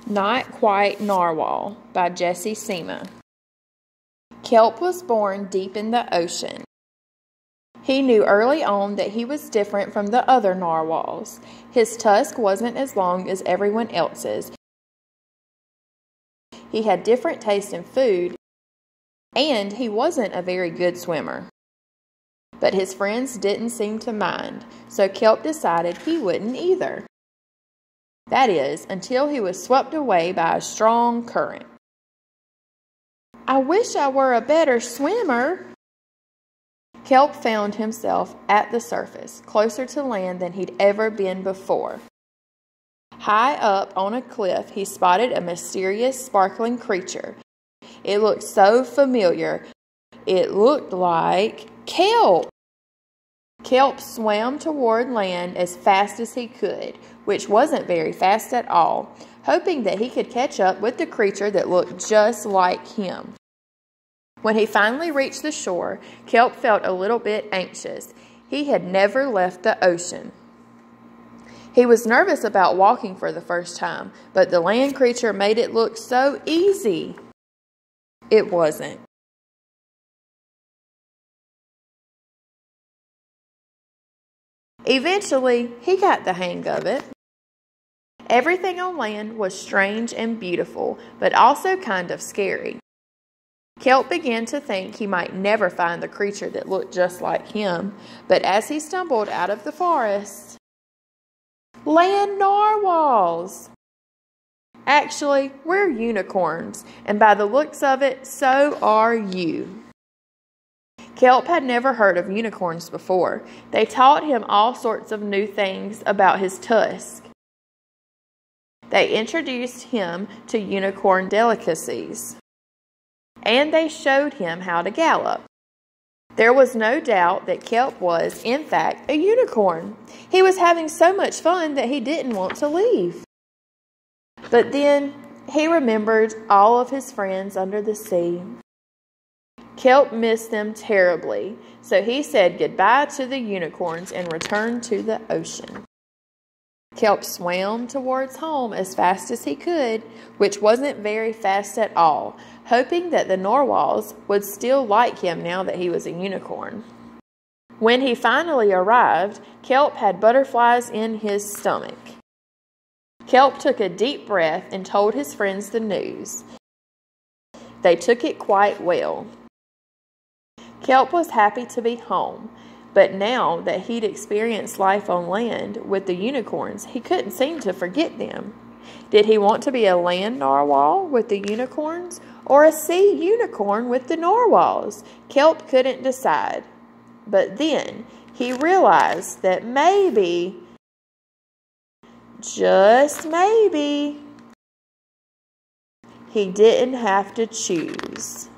Not Quite Narwhal by Jessie Sema. Kelp was born deep in the ocean. He knew early on that he was different from the other narwhals. His tusk wasn't as long as everyone else's. He had different taste in food, and he wasn't a very good swimmer. But his friends didn't seem to mind, so Kelp decided he wouldn't either. That is, until he was swept away by a strong current. "I wish I were a better swimmer." Kelp found himself at the surface, closer to land than he'd ever been before. High up on a cliff, he spotted a mysterious, sparkling creature. It looked so familiar. It looked like Kelp. Kelp swam toward land as fast as he could, which wasn't very fast at all, hoping that he could catch up with the creature that looked just like him. When he finally reached the shore, Kelp felt a little bit anxious. He had never left the ocean. He was nervous about walking for the first time, but the land creature made it look so easy. It wasn't. Eventually, he got the hang of it. Everything on land was strange and beautiful, but also kind of scary. Kelp began to think he might never find the creature that looked just like him, but as he stumbled out of the forest, land narwhals! Actually, we're unicorns, and by the looks of it, so are you. Kelp had never heard of unicorns before. They taught him all sorts of new things about his tusk. They introduced him to unicorn delicacies, and they showed him how to gallop. There was no doubt that Kelp was, in fact, a unicorn. He was having so much fun that he didn't want to leave. But then he remembered all of his friends under the sea. Kelp missed them terribly, so he said goodbye to the unicorns and returned to the ocean. Kelp swam towards home as fast as he could, which wasn't very fast at all, hoping that the narwhals would still like him now that he was a unicorn. When he finally arrived, Kelp had butterflies in his stomach. Kelp took a deep breath and told his friends the news. They took it quite well. Kelp was happy to be home, but now that he'd experienced life on land with the unicorns, he couldn't seem to forget them. Did he want to be a land narwhal with the unicorns or a sea unicorn with the narwhals? Kelp couldn't decide. But then he realized that maybe, just maybe, he didn't have to choose.